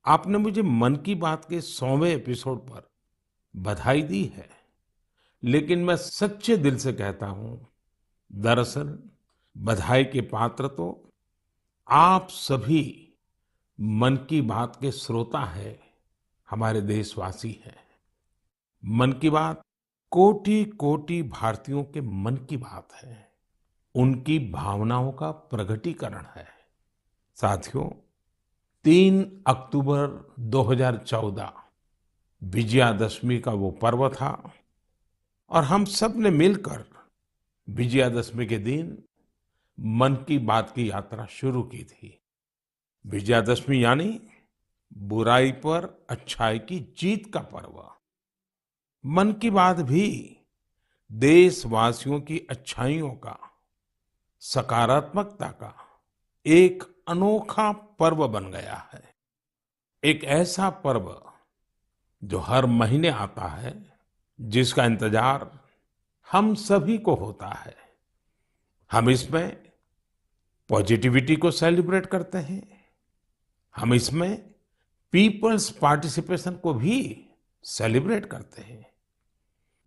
आपने मुझे मन की बात के 100वें एपिसोड पर बधाई दी है, लेकिन मैं सच्चे दिल से कहता हूं, दरअसल बधाई के पात्र तो आप सभी मन की बात के श्रोता है, हमारे देशवासी हैं। मन की बात कोटि-कोटि भारतीयों के मन की बात है, उनकी भावनाओं का प्रकटीकरण है। साथियों, 3 अक्टूबर 2014 विजयादशमी का वो पर्व था और हम सब ने मिलकर विजयादशमी के दिन मन की बात की यात्रा शुरू की थी। विजयादशमी यानी बुराई पर अच्छाई की जीत का पर्व। मन की बात भी देशवासियों की अच्छाइयों का, सकारात्मकता का एक अनोखा पर्व बन गया है। एक ऐसा पर्व जो हर महीने आता है, जिसका इंतजार हम सभी को होता है। हम इसमें पॉजिटिविटी को सेलिब्रेट करते हैं। हम इसमें पीपल्स पार्टिसिपेशन को भी सेलिब्रेट करते हैं।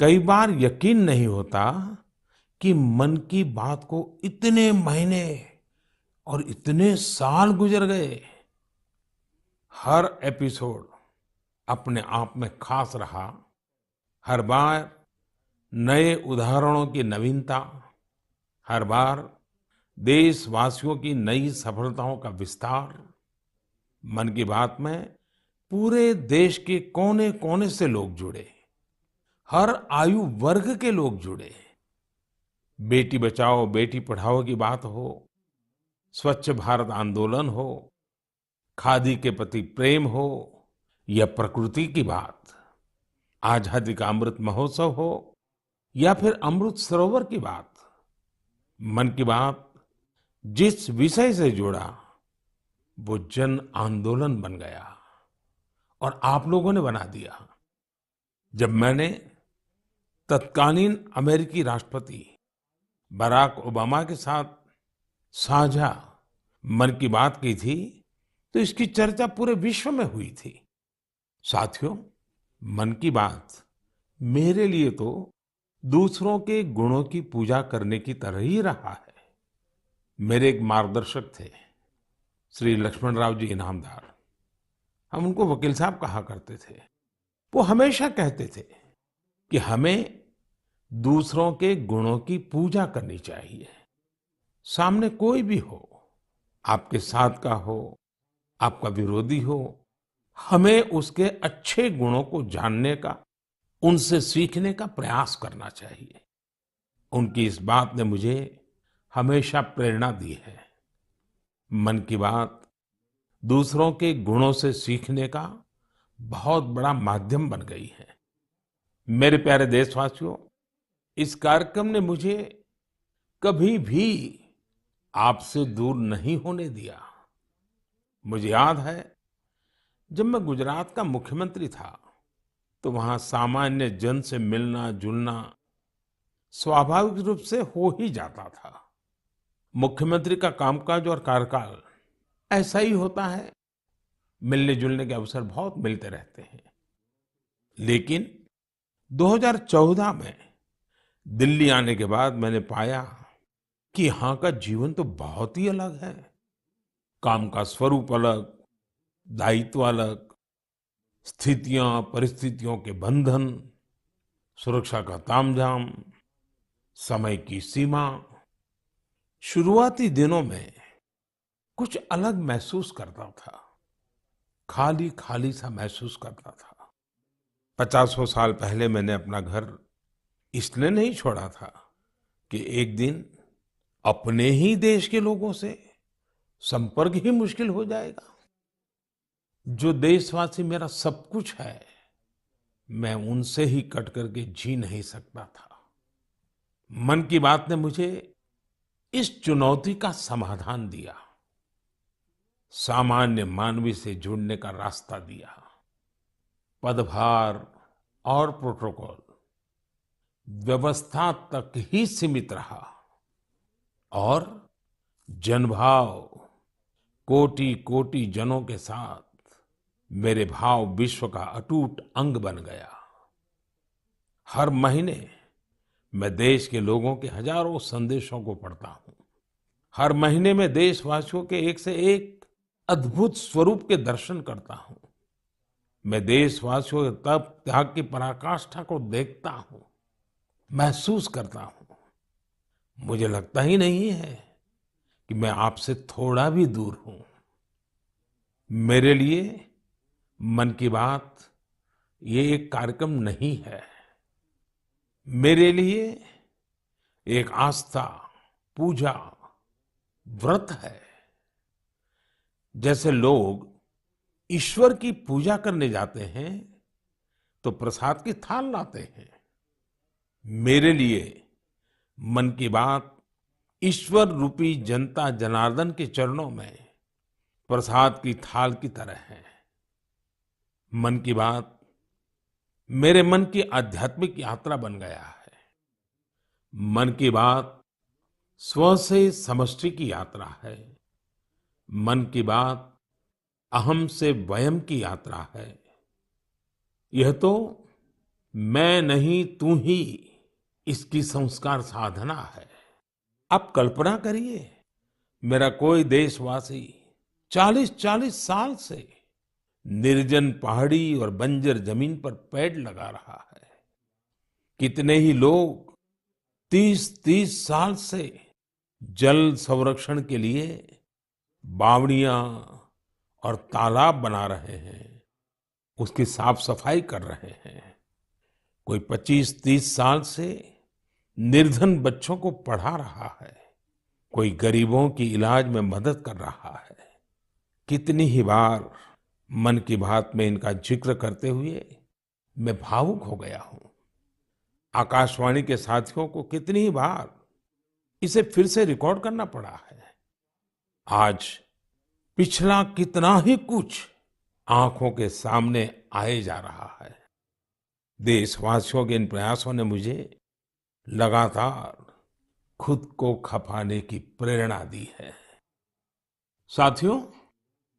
कई बार यकीन नहीं होता कि मन की बात को इतने महीने और इतने साल गुजर गए। हर एपिसोड अपने आप में खास रहा। हर बार नए उदाहरणों की नवीनता, हर बार देशवासियों की नई सफलताओं का विस्तार। मन की बात में पूरे देश के कोने-कोने से लोग जुड़े, हर आयु वर्ग के लोग जुड़े। बेटी बचाओ, बेटी पढ़ाओ की बात हो, स्वच्छ भारत आंदोलन हो, खादी के प्रति प्रेम हो या प्रकृति की बात, आजादी का अमृत महोत्सव हो या फिर अमृत सरोवर की बात। मन की बात जिस विषय से जुड़ा वो जन आंदोलन बन गया और आप लोगों ने बना दिया। जब मैंने तत्कालीन अमेरिकी राष्ट्रपति बराक ओबामा के साथ साझा मन की बात की थी, तो इसकी चर्चा पूरे विश्व में हुई थी। साथियों, मन की बात मेरे लिए तो दूसरों के गुणों की पूजा करने की तरह ही रहा है। मेरे एक मार्गदर्शक थे, श्री लक्ष्मण राव जी इनामदार। हम उनको वकील साहब कहा करते थे। वो हमेशा कहते थे कि हमें दूसरों के गुणों की पूजा करनी चाहिए। सामने कोई भी हो, आपके साथ का हो, आपका विरोधी हो, हमें उसके अच्छे गुणों को जानने का, उनसे सीखने का प्रयास करना चाहिए। उनकी इस बात ने मुझे हमेशा प्रेरणा दी है। मन की बात दूसरों के गुणों से सीखने का बहुत बड़ा माध्यम बन गई है। मेरे प्यारे देशवासियों, इस कार्यक्रम ने मुझे कभी भी आपसे दूर नहीं होने दिया। मुझे याद है, जब मैं गुजरात का मुख्यमंत्री था, तो वहां सामान्य जन से मिलना जुलना स्वाभाविक रूप से हो ही जाता था। मुख्यमंत्री का कामकाज और कार्यकाल ऐसा ही होता है। मिलने जुलने के अवसर बहुत मिलते रहते हैं। लेकिन 2014 में दिल्ली आने के बाद मैंने पाया कि यहाँ का जीवन तो बहुत ही अलग है। काम का स्वरूप अलग, दायित्व अलग, स्थितियां परिस्थितियों के बंधन, सुरक्षा का तामझाम, समय की सीमा। शुरुआती दिनों में कुछ अलग महसूस करता था, खाली खाली सा महसूस करता था। 50 साल पहले मैंने अपना घर इसलिए नहीं छोड़ा था कि एक दिन अपने ही देश के लोगों से संपर्क ही मुश्किल हो जाएगा। जो देशवासी मेरा सब कुछ है, मैं उनसे ही कट करके जी नहीं सकता था। मन की बात ने मुझे इस चुनौती का समाधान दिया, सामान्य मानवी से जुड़ने का रास्ता दिया। पदभार और प्रोटोकॉल व्यवस्था तक ही सीमित रहा और जनभाव कोटि कोटि जनों के साथ मेरे भाव विश्व का अटूट अंग बन गया। हर महीने मैं देश के लोगों के हजारों संदेशों को पढ़ता हूँ। हर महीने में देशवासियों के एक से एक अद्भुत स्वरूप के दर्शन करता हूँ। मैं देशवासियों के तप त्याग की पराकाष्ठा को देखता हूँ, महसूस करता हूँ। मुझे लगता ही नहीं है कि मैं आपसे थोड़ा भी दूर हूँ। मेरे लिए मन की बात ये एक कार्यक्रम नहीं है। मेरे लिए एक आस्था, पूजा, व्रत है। जैसे लोग ईश्वर की पूजा करने जाते हैं तो प्रसाद की थाल लाते हैं, मेरे लिए मन की बात ईश्वर रूपी जनता जनार्दन के चरणों में प्रसाद की थाल की तरह है। मन की बात मेरे मन की आध्यात्मिक यात्रा बन गया है। मन की बात स्व से समष्टि की यात्रा है। मन की बात अहम से वयम की यात्रा है। यह तो मैं नहीं तू ही इसकी संस्कार साधना है। आप कल्पना करिए, मेरा कोई देशवासी 40-40 साल से निर्जन पहाड़ी और बंजर जमीन पर पेड़ लगा रहा है। कितने ही लोग 30-30 साल से जल संरक्षण के लिए बावड़ियां और तालाब बना रहे हैं, उसकी साफ सफाई कर रहे हैं। कोई 25-30 साल से निर्धन बच्चों को पढ़ा रहा है, कोई गरीबों की इलाज में मदद कर रहा है। कितनी ही बार मन की बात में इनका जिक्र करते हुए मैं भावुक हो गया हूं। आकाशवाणी के साथियों को कितनी ही बार इसे फिर से रिकॉर्ड करना पड़ा है। आज पिछला कितना ही कुछ आंखों के सामने आए जा रहा है। देशवासियों के इन प्रयासों ने मुझे लगातार खुद को खपाने की प्रेरणा दी है। साथियों,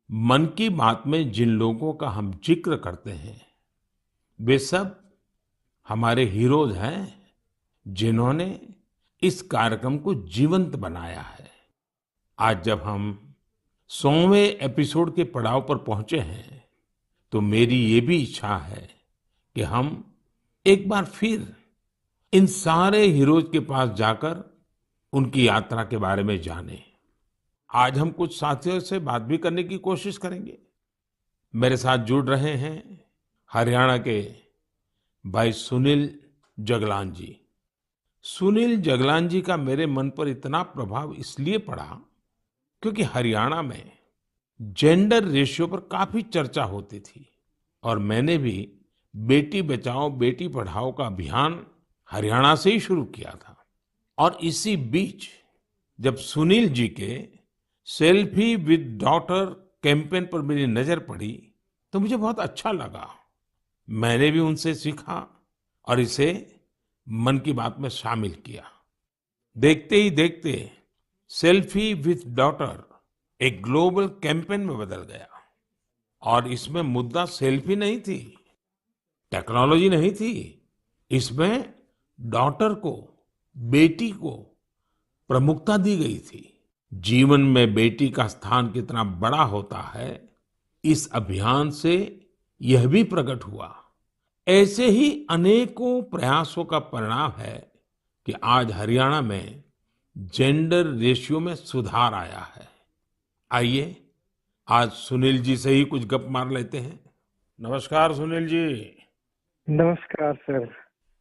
मन की बात में जिन लोगों का हम जिक्र करते हैं, वे सब हमारे हीरोज हैं, जिन्होंने इस कार्यक्रम को जीवंत बनाया है। आज जब हम 100वें एपिसोड के पड़ाव पर पहुंचे हैं, तो मेरी ये भी इच्छा है कि हम एक बार फिर इन सारे हीरोज के पास जाकर उनकी यात्रा के बारे में जानें। आज हम कुछ साथियों से बात भी करने की कोशिश करेंगे। मेरे साथ जुड़ रहे हैं हरियाणा के भाई सुनील जगलान जी। सुनील जगलान जी का मेरे मन पर इतना प्रभाव इसलिए पड़ा क्योंकि हरियाणा में जेंडर रेशियो पर काफी चर्चा होती थी और मैंने भी बेटी बचाओ बेटी पढ़ाओ का अभियान हरियाणा से ही शुरू किया था। और इसी बीच जब सुनील जी के सेल्फी विद डॉटर कैंपेन पर मेरी नजर पड़ी तो मुझे बहुत अच्छा लगा। मैंने भी उनसे सीखा और इसे मन की बात में शामिल किया। देखते ही देखते सेल्फी विद डॉटर एक ग्लोबल कैंपेन में बदल गया। और इसमें मुद्दा सेल्फी नहीं थी, टेक्नोलॉजी नहीं थी, इसमें डॉटर को, बेटी को प्रमुखता दी गई थी। जीवन में बेटी का स्थान कितना बड़ा होता है, इस अभियान से यह भी प्रकट हुआ। ऐसे ही अनेकों प्रयासों का परिणाम है कि आज हरियाणा में जेंडर रेशियो में सुधार आया है। आइए आज सुनील जी से ही कुछ गप मार लेते हैं। नमस्कार सुनील जी। नमस्कार सर।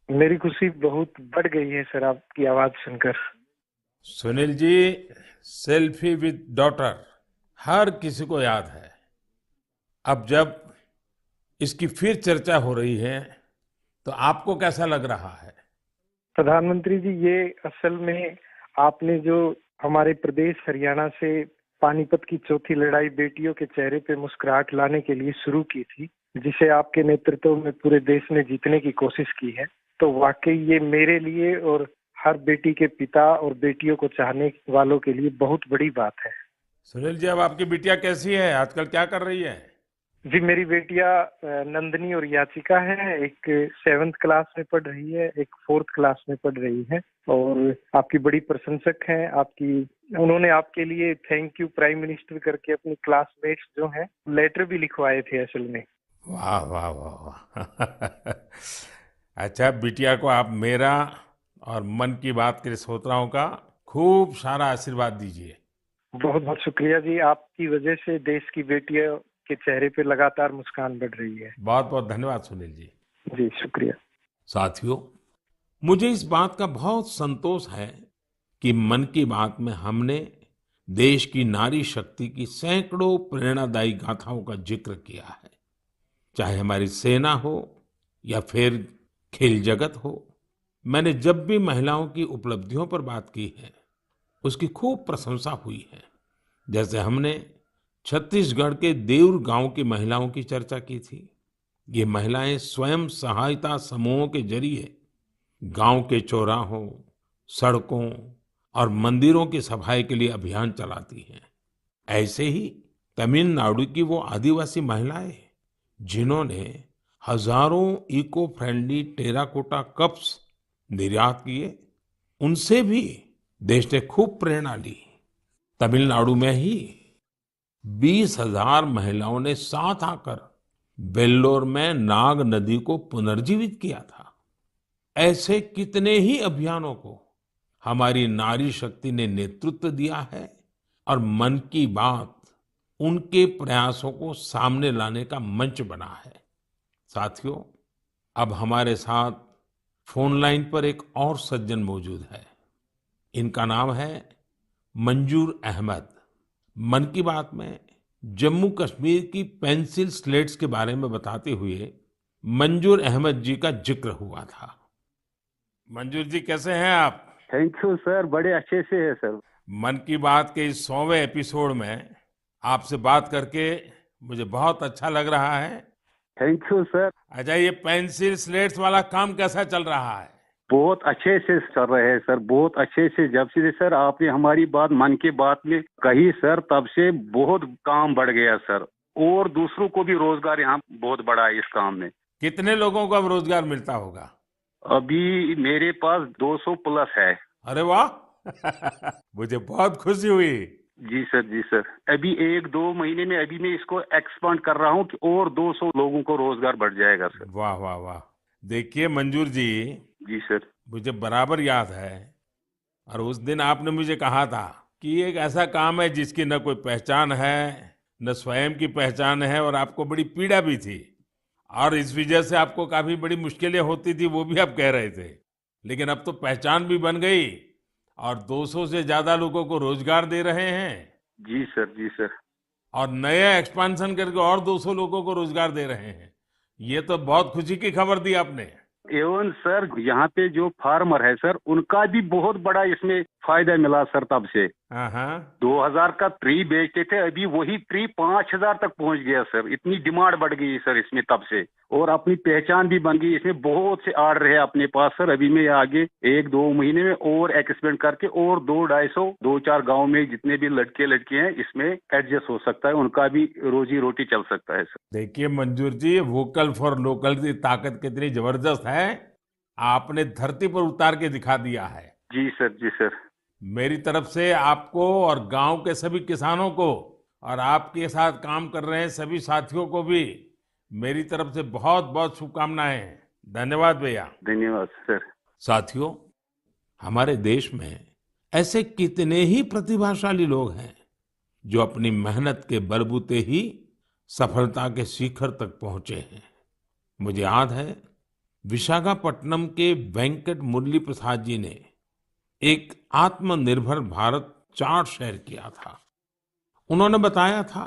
मेरी खुशी बहुत बढ़ गई है सर आपकी आवाज सुनकर। Sunil ji, selfie with daughter हर किसी को याद है। अब जब इसकी फिर चर्चा हो रही है तो आपको कैसा लग रहा है? प्रधानमंत्री जी, ये असल में आपने जो हमारे प्रदेश हरियाणा से पानीपत की चौथी लड़ाई बेटियों के चेहरे पे मुस्कुराहट लाने के लिए शुरू की थी, जिसे आपके नेतृत्व में पूरे देश ने जीतने की कोशिश की है, तो वाकई ये मेरे लिए और हर बेटी के पिता और बेटियों को चाहने वालों के लिए बहुत बड़ी बात है। सुनील जी, अब आपकी बिटिया कैसी है, आजकल क्या कर रही है? जी, मेरी बेटियां नंदनी और याचिका है। एक 7th क्लास में पढ़ रही है, एक 4th क्लास में पढ़ रही है और आपकी बड़ी प्रशंसक हैं। आपकी उन्होंने आपके लिए थैंक यू प्राइम मिनिस्टर करके अपनी क्लासमेट्स जो हैं लेटर भी लिखवाए थे असल में। वाह वाह वाह वाह अच्छा, बिटिया को आप मेरा और मन की बात के श्रोताओं का खूब सारा आशीर्वाद दीजिए। बहुत बहुत शुक्रिया जी, आपकी वजह से देश की बेटियों के चेहरे पे लगातार मुस्कान बढ़ रही है। बहुत बहुत धन्यवाद सुनील जी। जी शुक्रिया। साथियों, मुझे इस बात का बहुत संतोष है कि मन की बात में हमने देश की नारी शक्ति की सैकड़ों प्रेरणादायी गाथाओं का जिक्र किया है। चाहे हमारी सेना हो या फिर खेल जगत हो, मैंने जब भी महिलाओं की उपलब्धियों पर बात की है, उसकी खूब प्रशंसा हुई है। जैसे हमने छत्तीसगढ़ के देउर गांव की महिलाओं की चर्चा की थी। ये महिलाएं स्वयं सहायता समूहों के जरिए गांव के चौराहों, सड़कों और मंदिरों की सफाई के लिए अभियान चलाती हैं। ऐसे ही तमिलनाडु की वो आदिवासी महिलाएं जिन्होंने हजारों इको फ्रेंडली टेराकोटा कप्स निर्यात किए, उनसे भी देश ने खूब प्रेरणा ली। तमिलनाडु में ही 20,000 महिलाओं ने साथ आकर वेल्लोर में नाग नदी को पुनर्जीवित किया था। ऐसे कितने ही अभियानों को हमारी नारी शक्ति ने नेतृत्व दिया है और मन की बात उनके प्रयासों को सामने लाने का मंच बना है। साथियों, अब हमारे साथ फोन लाइन पर एक और सज्जन मौजूद है। इनका नाम है मंजूर अहमद। मन की बात में जम्मू कश्मीर की पेंसिल स्लेट्स के बारे में बताते हुए मंजूर अहमद जी का जिक्र हुआ था। मंजूर जी, कैसे हैं आप? थैंक यू सर, बड़े अच्छे से है सर। मन की बात के इस 100वें एपिसोड में आपसे बात करके मुझे बहुत अच्छा लग रहा है। Thank you sir. अच्छा, ये पेंसिल स्लेट्स वाला काम कैसा चल रहा है? बहुत अच्छे से चल रहे हैं सर, बहुत अच्छे से। जब से सर आपने हमारी बात मन की बात में कही सर, तब से बहुत काम बढ़ गया सर, और दूसरों को भी रोजगार यहाँ बहुत बड़ा है इस काम में। कितने लोगों को अब रोजगार मिलता होगा? अभी मेरे पास 200 प्लस है। अरे वाह मुझे बहुत खुशी हुई। जी सर, जी सर। अभी 1-2 महीने में अभी मैं इसको एक्सपांड कर रहा हूँ कि और 200 लोगों को रोजगार बढ़ जाएगा सर। वाह वाह वाह। देखिए मंजूर जी, जी सर। मुझे बराबर याद है, और उस दिन आपने मुझे कहा था कि ये एक ऐसा काम है जिसकी न कोई पहचान है, न स्वयं की पहचान है, और आपको बड़ी पीड़ा भी थी, और इस वजह से आपको काफी बड़ी मुश्किलें होती थी, वो भी आप कह रहे थे। लेकिन अब तो पहचान भी बन गई और 200 से ज्यादा लोगों को रोजगार दे रहे हैं। जी सर, जी सर। और नया एक्सपांशन करके और 200 लोगों को रोजगार दे रहे हैं। ये तो बहुत खुशी की खबर दी आपने। एवं सर, यहाँ पे जो फार्मर है सर, उनका भी बहुत बड़ा इसमें फायदा मिला सर। तब से हाँ हाँ। 2000 का ट्री बेचते थे, अभी वही ट्री 5000 तक पहुँच गया सर। इतनी डिमांड बढ़ गई सर इसमें तब से, और अपनी पहचान भी बन गई। इसमें बहुत से आर्डर है अपने पास सर। अभी मैं आगे 1-2 महीने में और एक्सपेंड करके और 200-250 2-4 गाँव में जितने भी लड़के लड़की हैं इसमें एडजस्ट हो सकता है, उनका भी रोजी रोटी चल सकता है सर। देखिए मंजूर जी, वोकल फॉर लोकल की ताकत कितनी जबरदस्त है, आपने धरती पर उतार के दिखा दिया है। जी सर, जी सर। मेरी तरफ से आपको और गांव के सभी किसानों को और आपके साथ काम कर रहे हैं सभी साथियों को भी मेरी तरफ से बहुत बहुत शुभकामनाएं। धन्यवाद भैया। धन्यवाद सर। साथियों, हमारे देश में ऐसे कितने ही प्रतिभाशाली लोग हैं जो अपनी मेहनत के बलबूते ही सफलता के शिखर तक पहुंचे हैं। मुझे याद है, विशाखापट्टनम के वेंकट मुरली प्रसाद जी ने एक आत्मनिर्भर भारत चार्ट शेयर किया था। उन्होंने बताया था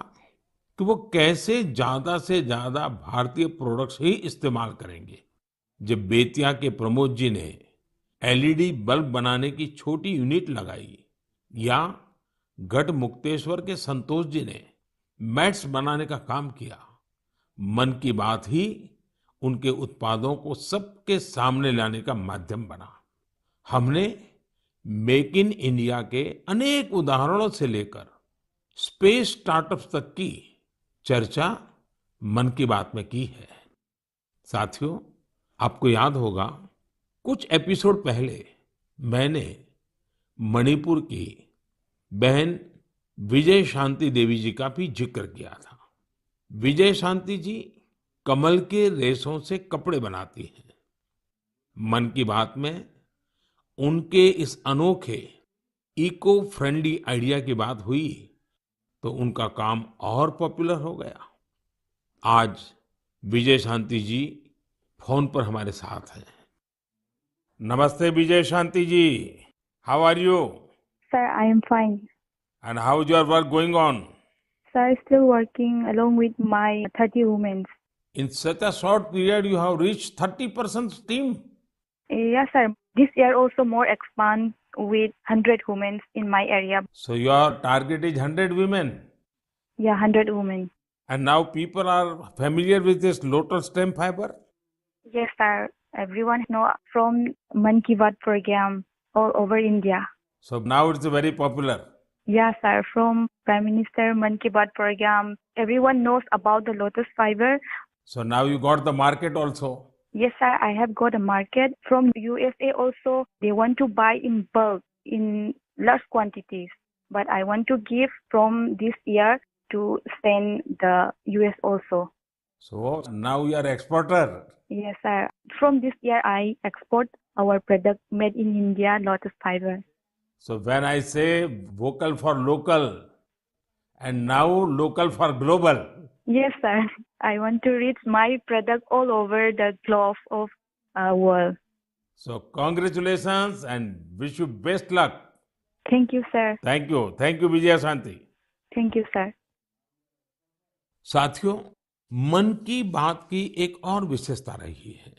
कि वो कैसे ज्यादा से ज्यादा भारतीय प्रोडक्ट्स ही इस्तेमाल करेंगे। जब बेतिया के प्रमोद जी ने एलईडी बल्ब बनाने की छोटी यूनिट लगाई, या गढ़ मुक्तेश्वर के संतोष जी ने मैट्स बनाने का काम किया, मन की बात ही उनके उत्पादों को सबके सामने लाने का माध्यम बना। हमने मेक इन इंडिया के अनेक उदाहरणों से लेकर स्पेस स्टार्टअप्स तक की चर्चा मन की बात में की है। साथियों, आपको याद होगा कुछ एपिसोड पहले मैंने मणिपुर की बहन विजय शांति देवी जी का भी जिक्र किया था। विजय शांति जी कमल के रेशों से कपड़े बनाती हैं। मन की बात में उनके इस अनोखे इको फ्रेंडली आइडिया की बात हुई तो उनका काम और पॉपुलर हो गया। आज विजय शांति जी फोन पर हमारे साथ हैं। नमस्ते Vijay Shanti ji, how are you? Sir, I am fine. And how is your work going on? Sir, still working along with my 30 women. In such a short period you have reached 30% team. Yes, sir. This year also more expand with 100 women in my area. So your target is 100 women. Yeah, 100 women. And now people are familiar with this lotus stem fiber? Yes, sir. Everyone know from Man Ki Baat program all over India. So now it's very popular. Yes, sir. From Prime Minister Man Ki Baat program, everyone knows about the lotus fiber. So now you got the market also. Yes, sir. I have got a market from USA also. They want to buy in bulk in large quantities. But I want to give from this year to send the US also. So now you are exporter. Yes, sir. From this year, I export our product made in India, lotus fiber. So when I say vocal for local and now local for global. Yes, sir. I want to reach my product all over the globe of world. So congratulations and wish you best luck. Thank you, sir. Thank you. Thank you Vijay Shanti. Thank you, sir. साथियों, मन की बात की एक और विशेषता रही है।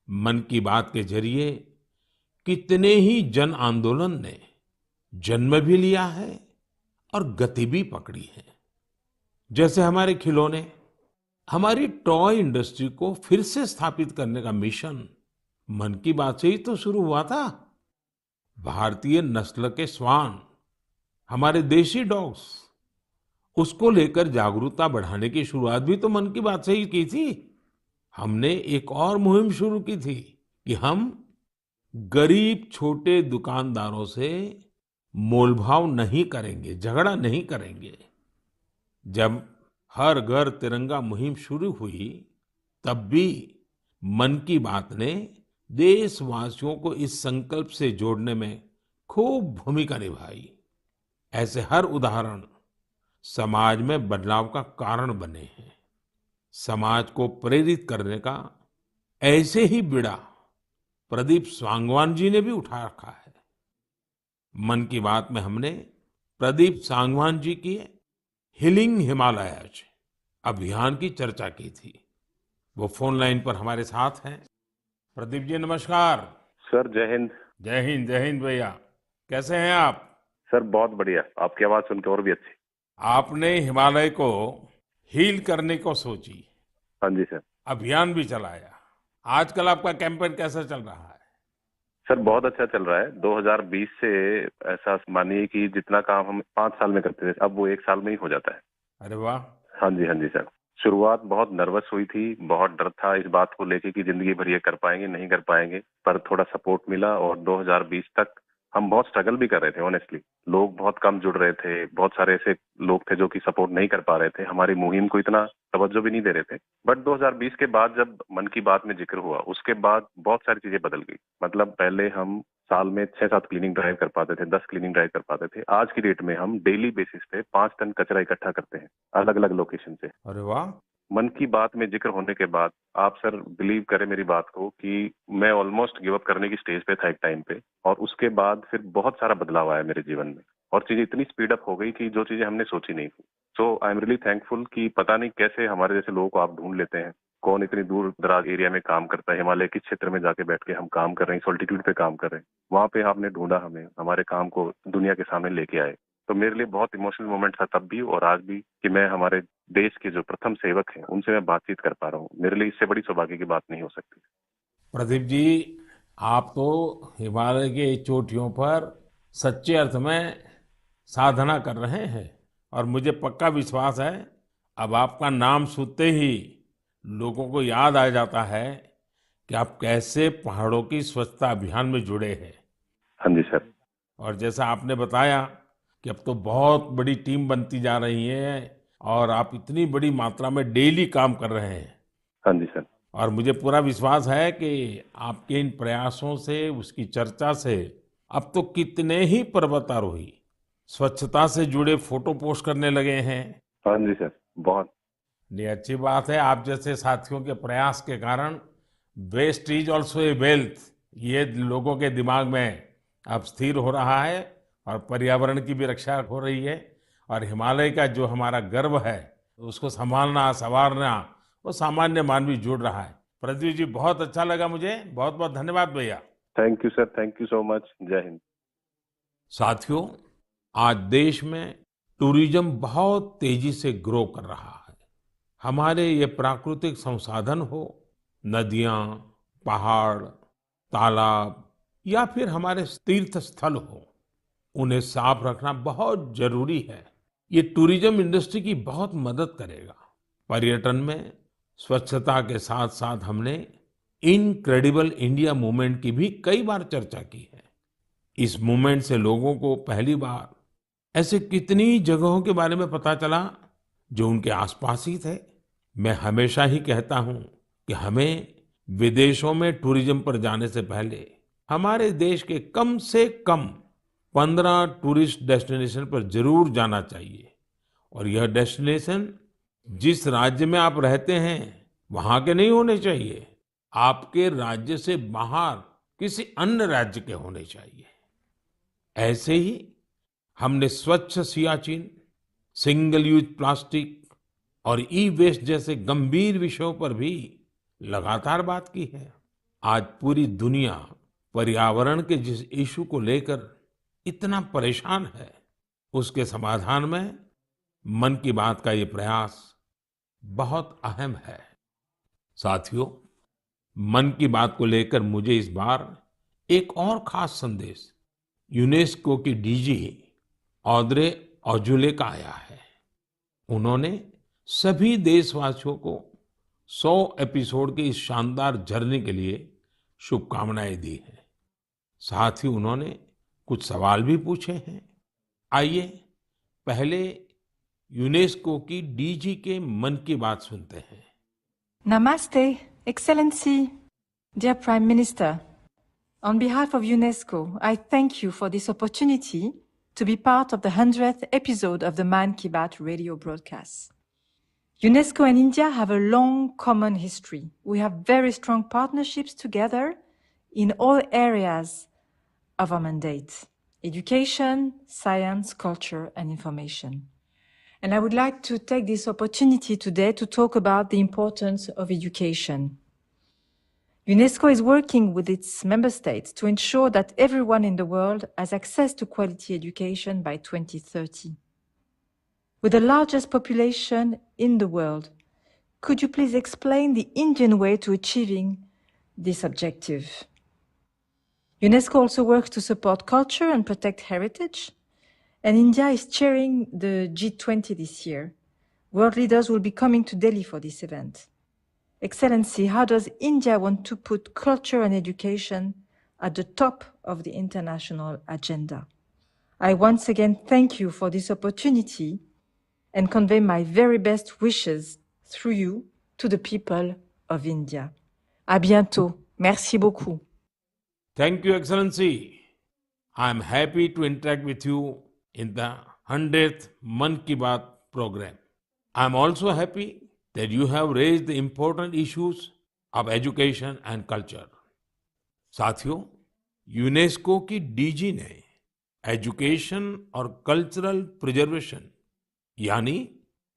मन की बात के जरिए कितने ही जन आंदोलन ने जन्म भी लिया है और गति भी पकड़ी है। जैसे हमारे खिलौने, हमारी टॉय इंडस्ट्री को फिर से स्थापित करने का मिशन मन की बात से ही तो शुरू हुआ था। भारतीय नस्ल के श्वान, हमारे देशी डॉग्स, उसको लेकर जागरूकता बढ़ाने की शुरुआत भी तो मन की बात से ही की थी। हमने एक और मुहिम शुरू की थी कि हम गरीब छोटे दुकानदारों से मोलभाव नहीं करेंगे, झगड़ा नहीं करेंगे। जब हर घर तिरंगा मुहिम शुरू हुई, तब भी मन की बात ने देशवासियों को इस संकल्प से जोड़ने में खूब भूमिका निभाई। ऐसे हर उदाहरण समाज में बदलाव का कारण बने हैं। समाज को प्रेरित करने का ऐसे ही बीड़ा प्रदीप सांगवान जी ने भी उठा रखा है। मन की बात में हमने प्रदीप सांगवान जी की हीलिंग हिमालयज अभियान की चर्चा की थी। वो फोन लाइन पर हमारे साथ हैं। प्रदीप जी नमस्कार। सर जय हिंद। जय हिंद, जय हिंद भैया। कैसे हैं आप? सर बहुत बढ़िया, आपकी आवाज सुनकर और भी अच्छी। आपने हिमालय को हील करने को सोची, हाँ जी सर। अभियान भी चलाया। आजकल आपका कैंपेन कैसा चल रहा है? सर बहुत अच्छा चल रहा है। 2020 से ऐसा मानिए कि जितना काम हम 5 साल में करते थे, अब वो 1 साल में ही हो जाता है। अरे वाह। हाँ जी सर। शुरुआत बहुत नर्वस हुई थी, बहुत डर था इस बात को लेके कि जिंदगी भर ये कर पाएंगे नहीं कर पाएंगे, पर थोड़ा सपोर्ट मिला और 2020 तक हम बहुत स्ट्रगल भी कर रहे थे। ऑनेस्टली लोग बहुत कम जुड़ रहे थे, बहुत सारे ऐसे लोग थे जो कि सपोर्ट नहीं कर पा रहे थे, हमारी मुहिम को इतना तवज्जो भी नहीं दे रहे थे। बट 2020 के बाद जब मन की बात में जिक्र हुआ, उसके बाद बहुत सारी चीजें बदल गई। मतलब पहले हम साल में 6-7 क्लीनिंग ड्राइव कर पाते थे, 10 क्लीनिंग ड्राइव कर पाते थे। आज की डेट में हम डेली बेसिस पे 5 टन कचरा इकट्ठा करते हैं अलग अलग लोकेशन से। अरे वाह। मन की बात में जिक्र होने के बाद आप सर बिलीव करें मेरी बात को कि मैं ऑलमोस्ट गिव अप करने की स्टेज पे था एक टाइम पे, और उसके बाद फिर बहुत सारा बदलाव आया मेरे जीवन में और चीजें इतनी स्पीड अप हो गई कि जो चीजें हमने सोची नहीं थी। सो आई एम रियली थैंकफुल कि पता नहीं कैसे हमारे जैसे लोगों को आप ढूंढ लेते हैं, कौन इतनी दूर दराज एरिया में काम करता है, हिमालय किस क्षेत्र में जाके बैठ के हम काम कर रहे हैं, सॉल्टिट्यूड पे काम कर रहे हैं, वहां पे आपने ढूंढा हमें, हमारे काम को दुनिया के सामने लेके आए। तो मेरे लिए बहुत इमोशनल मोमेंट था तब भी और आज भी कि मैं हमारे देश के जो प्रथम सेवक हैं उनसे मैं बातचीत कर पा रहा हूँ। मेरे लिए इससे बड़ी सौभाग्य की बात नहीं हो सकती। प्रदीप जी, आप तो हिमालय के चोटियों पर सच्चे अर्थ में साधना कर रहे हैं और मुझे पक्का विश्वास है अब आपका नाम सुनते ही लोगों को याद आ जाता है कि आप कैसे पहाड़ों की स्वच्छता अभियान में जुड़े हैं। हाँ जी सर। और जैसा आपने बताया कि अब तो बहुत बड़ी टीम बनती जा रही है और आप इतनी बड़ी मात्रा में डेली काम कर रहे हैं। हाँ जी सर। और मुझे पूरा विश्वास है कि आपके इन प्रयासों से, उसकी चर्चा से अब तो कितने ही पर्वतारोही स्वच्छता से जुड़े फोटो पोस्ट करने लगे हैं। हाँ जी सर, बहुत। ये अच्छी बात है। आप जैसे साथियों के प्रयास के कारण waste is also a wealth, ये लोगों के दिमाग में अब स्थिर हो रहा है और पर्यावरण की भी रक्षा हो रही है। और हिमालय का जो हमारा गर्व है उसको संभालना, संवारना, वो सामान्य मानवी जुड़ रहा है। पृथ्वी जी, बहुत अच्छा लगा मुझे। बहुत बहुत धन्यवाद भैया। Thank you sir, thank you so much. जय हिंद। साथियों, आज देश में टूरिज्म बहुत तेजी से ग्रो कर रहा है। हमारे ये प्राकृतिक संसाधन हो, नदियां, पहाड़, तालाब या फिर हमारे तीर्थ स्थल हो, उन्हें साफ रखना बहुत जरूरी है। ये टूरिज्म इंडस्ट्री की बहुत मदद करेगा। पर्यटन में स्वच्छता के साथ साथ हमने इनक्रेडिबल इंडिया मूवमेंट की भी कई बार चर्चा की है। इस मूवमेंट से लोगों को पहली बार ऐसे कितनी जगहों के बारे में पता चला जो उनके आसपास ही थे। मैं हमेशा ही कहता हूं कि हमें विदेशों में टूरिज्म पर जाने से पहले हमारे देश के कम से कम 15 टूरिस्ट डेस्टिनेशन पर जरूर जाना चाहिए। और यह डेस्टिनेशन जिस राज्य में आप रहते हैं वहां के नहीं होने चाहिए, आपके राज्य से बाहर किसी अन्य राज्य के होने चाहिए। ऐसे ही हमने स्वच्छ सियाचिन, सिंगल यूज प्लास्टिक और ई वेस्ट जैसे गंभीर विषयों पर भी लगातार बात की है। आज पूरी दुनिया पर्यावरण के जिस इशू को लेकर इतना परेशान है, उसके समाधान में मन की बात का ये प्रयास बहुत अहम है। साथियों, मन की बात को लेकर मुझे इस बार एक और खास संदेश यूनेस्को की डीजी ऑद्रे ऑजुले का आया है। उन्होंने सभी देशवासियों को 100 एपिसोड की इस शानदार जर्नी के लिए शुभकामनाएं दी हैं। साथ ही उन्होंने कुछ सवाल भी पूछे हैं। आइए पहले यूनेस्को की डीजी के मन की बात सुनते हैं। Namaste, Excellency, dear Prime Minister. On behalf of UNESCO, I thank you for this opportunity to be part of the 100th episode of the Man Ki Baat radio broadcast. UNESCO and India have a long common history. We have very strong partnerships together in all areas of our mandate: education, science, culture, and information. And I would like to take this opportunity today to talk about the importance of education. UNESCO is working with its member states to ensure that everyone in the world has access to quality education by 2030. With the largest population in the world, could you please explain the Indian way to achieving this objective? UNESCO also works to support culture and protect heritage. And India is chairing the G20 this year. World leaders will be coming to Delhi for this event. Excellency, how does India want to put culture and education at the top of the international agenda? I once again thank you for this opportunity and convey my very best wishes through you to the people of India. À bientôt. Merci beaucoup. Thank you, Excellency. I'm happy to interact with you in the 100th Man Ki Baat program. I'm also happy that you have raised the important issues of education and culture. साथियों, UNESCO की DG ने education और cultural preservation यानी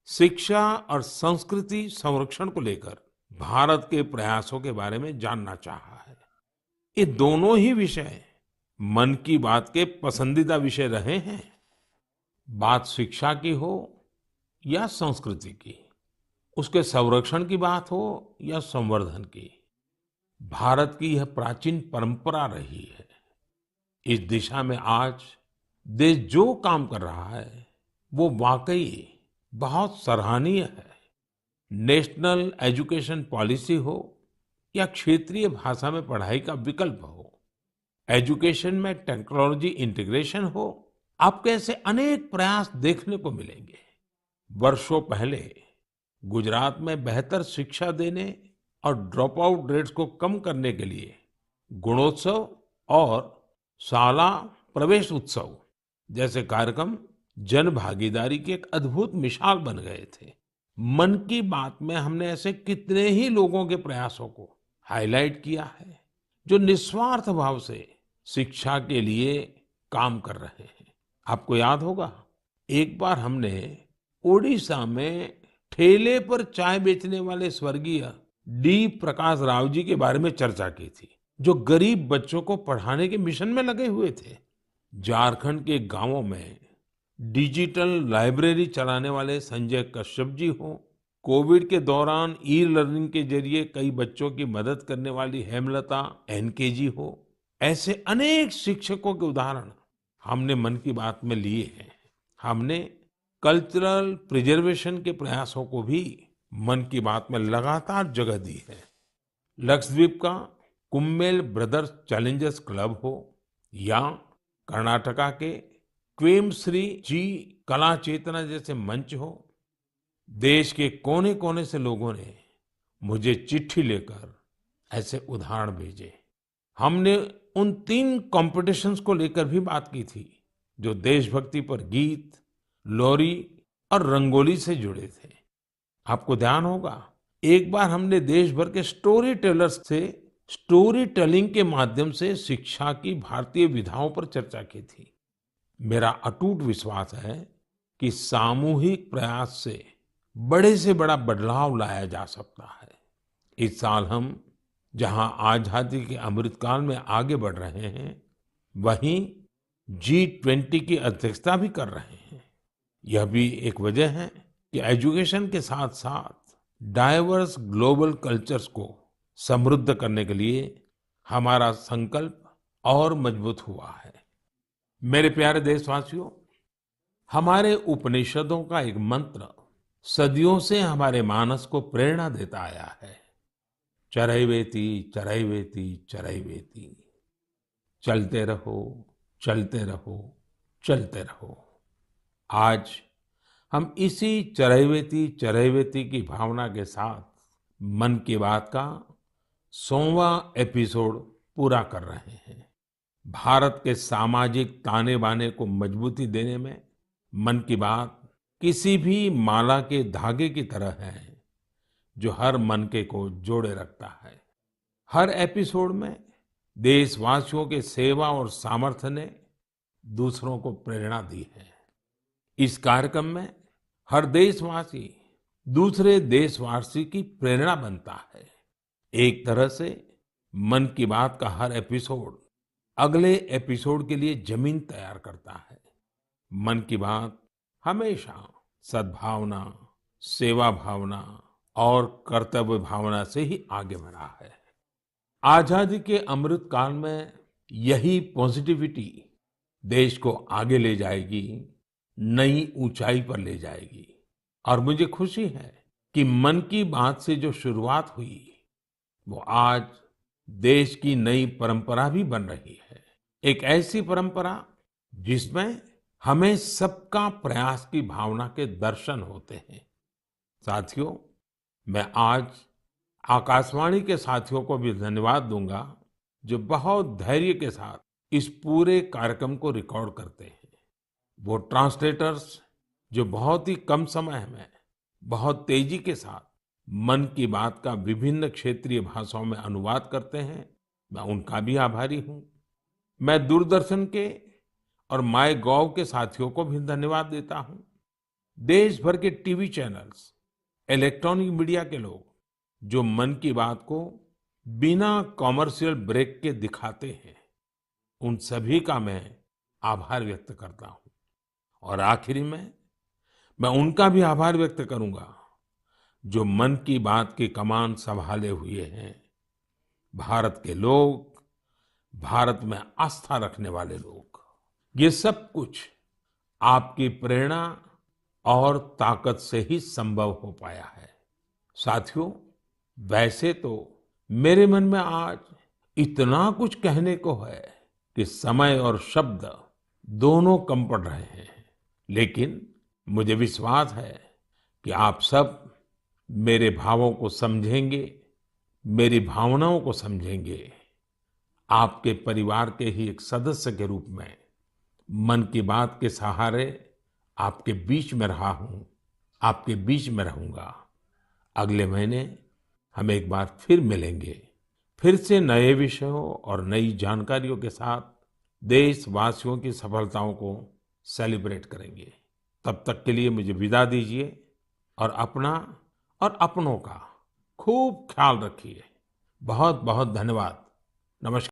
शिक्षा और संस्कृति संरक्षण को लेकर भारत के प्रयासों के बारे में जानना चाहा है। ये दोनों ही विषय मन की बात के पसंदीदा विषय रहे हैं। बात शिक्षा की हो या संस्कृति की, उसके संरक्षण की बात हो या संवर्धन की, भारत की यह प्राचीन परंपरा रही है। इस दिशा में आज देश जो काम कर रहा है वो वाकई बहुत सराहनीय है। नेशनल एजुकेशन पॉलिसी हो या क्षेत्रीय भाषा में पढ़ाई का विकल्प हो, एजुकेशन में टेक्नोलॉजी इंटीग्रेशन हो, आपको ऐसे अनेक प्रयास देखने को मिलेंगे। वर्षों पहले गुजरात में बेहतर शिक्षा देने और ड्रॉप आउट रेट्स को कम करने के लिए गुणोत्सव और शाला प्रवेश उत्सव जैसे कार्यक्रम जन भागीदारी की एक अद्भुत मिसाल बन गए थे। मन की बात में हमने ऐसे कितने ही लोगों के प्रयासों को हाईलाइट किया है जो निस्वार्थ भाव से शिक्षा के लिए काम कर रहे हैं। आपको याद होगा, एक बार हमने ओडिशा में ठेले पर चाय बेचने वाले स्वर्गीय डी प्रकाश राव जी के बारे में चर्चा की थी, जो गरीब बच्चों को पढ़ाने के मिशन में लगे हुए थे। झारखंड के गांवों में डिजिटल लाइब्रेरी चलाने वाले संजय कश्यप जी हो, कोविड के दौरान ई लर्निंग के जरिए कई बच्चों की मदद करने वाली हेमलता एनके जी हो, ऐसे अनेक शिक्षकों के उदाहरण हमने मन की बात में लिए हैं। हमने कल्चरल प्रिजर्वेशन के प्रयासों को भी मन की बात में लगातार जगह दी है। लक्षद्वीप का कुम्मेल ब्रदर्स चैलेंजर्स क्लब हो या कर्नाटका के क्वेमश्री जी कला चेतना जैसे मंच हो, देश के कोने कोने से लोगों ने मुझे चिट्ठी लेकर ऐसे उदाहरण भेजे। हमने उन 3 कॉम्पिटिशन्स को लेकर भी बात की थी जो देशभक्ति पर गीत, लोरी और रंगोली से जुड़े थे। आपको ध्यान होगा, एक बार हमने देश भर के स्टोरी टेलर्स से स्टोरी टेलिंग के माध्यम से शिक्षा की भारतीय विधाओं पर चर्चा की थी। मेरा अटूट विश्वास है कि सामूहिक प्रयास से बड़े से बड़ा बदलाव लाया जा सकता है। इस साल हम जहां आजादी के अमृतकाल में आगे बढ़ रहे हैं, वहीं G20 की अध्यक्षता भी कर रहे हैं। यह भी एक वजह है कि एजुकेशन के साथ साथ डाइवर्स ग्लोबल कल्चर्स को समृद्ध करने के लिए हमारा संकल्प और मजबूत हुआ है। मेरे प्यारे देशवासियों, हमारे उपनिषदों का एक मंत्र सदियों से हमारे मानस को प्रेरणा देता आया है। चरैवेति चरैवेति चरैवेति, चलते रहो चलते रहो चलते रहो। आज हम इसी चरैवेति चरैवेति की भावना के साथ मन की बात का 100वां एपिसोड पूरा कर रहे हैं। भारत के सामाजिक ताने बाने को मजबूती देने में मन की बात किसी भी माला के धागे की तरह है जो हर मनके को जोड़े रखता है। हर एपिसोड में देशवासियों के सेवा और सामर्थ्य ने दूसरों को प्रेरणा दी है। इस कार्यक्रम में हर देशवासी दूसरे देशवासी की प्रेरणा बनता है। एक तरह से मन की बात का हर एपिसोड अगले एपिसोड के लिए जमीन तैयार करता है। मन की बात हमेशा सद्भावना, सेवा भावना और कर्तव्य भावना से ही आगे बढ़ा है। आजादी के अमृत काल में यही पॉजिटिविटी देश को आगे ले जाएगी, नई ऊंचाई पर ले जाएगी। और मुझे खुशी है कि मन की बात से जो शुरुआत हुई वो आज देश की नई परंपरा भी बन रही है। एक ऐसी परंपरा जिसमें हमें सबका प्रयास की भावना के दर्शन होते हैं। साथियों, मैं आज आकाशवाणी के साथियों को भी धन्यवाद दूंगा जो बहुत धैर्य के साथ इस पूरे कार्यक्रम को रिकॉर्ड करते हैं। वो ट्रांसलेटर्स जो बहुत ही कम समय में बहुत तेजी के साथ मन की बात का विभिन्न क्षेत्रीय भाषाओं में अनुवाद करते हैं, मैं उनका भी आभारी हूँ। मैं दूरदर्शन के और माय गॉव के साथियों को भी धन्यवाद देता हूँ। देश भर के टीवी चैनल्स, इलेक्ट्रॉनिक मीडिया के लोग जो मन की बात को बिना कॉमर्शियल ब्रेक के दिखाते हैं, उन सभी का मैं आभार व्यक्त करता हूँ। और आखिरी में मैं उनका भी आभार व्यक्त करूंगा जो मन की बात की कमान संभाले हुए हैं। भारत के लोग, भारत में आस्था रखने वाले लोग, ये सब कुछ आपकी प्रेरणा और ताकत से ही संभव हो पाया है। साथियों, वैसे तो मेरे मन में आज इतना कुछ कहने को है कि समय और शब्द दोनों कम पड़ रहे हैं, लेकिन मुझे विश्वास है कि आप सब मेरे भावों को समझेंगे, मेरी भावनाओं को समझेंगे। आपके परिवार के ही एक सदस्य के रूप में मन की बात के सहारे आपके बीच में रहा हूं, आपके बीच में रहूंगा। अगले महीने हम एक बार फिर मिलेंगे, फिर से नए विषयों और नई जानकारियों के साथ देशवासियों की सफलताओं को सेलिब्रेट करेंगे। तब तक के लिए मुझे विदा दीजिए और अपना और अपनों का खूब ख्याल रखिए। बहुत बहुत धन्यवाद। नमस्कार।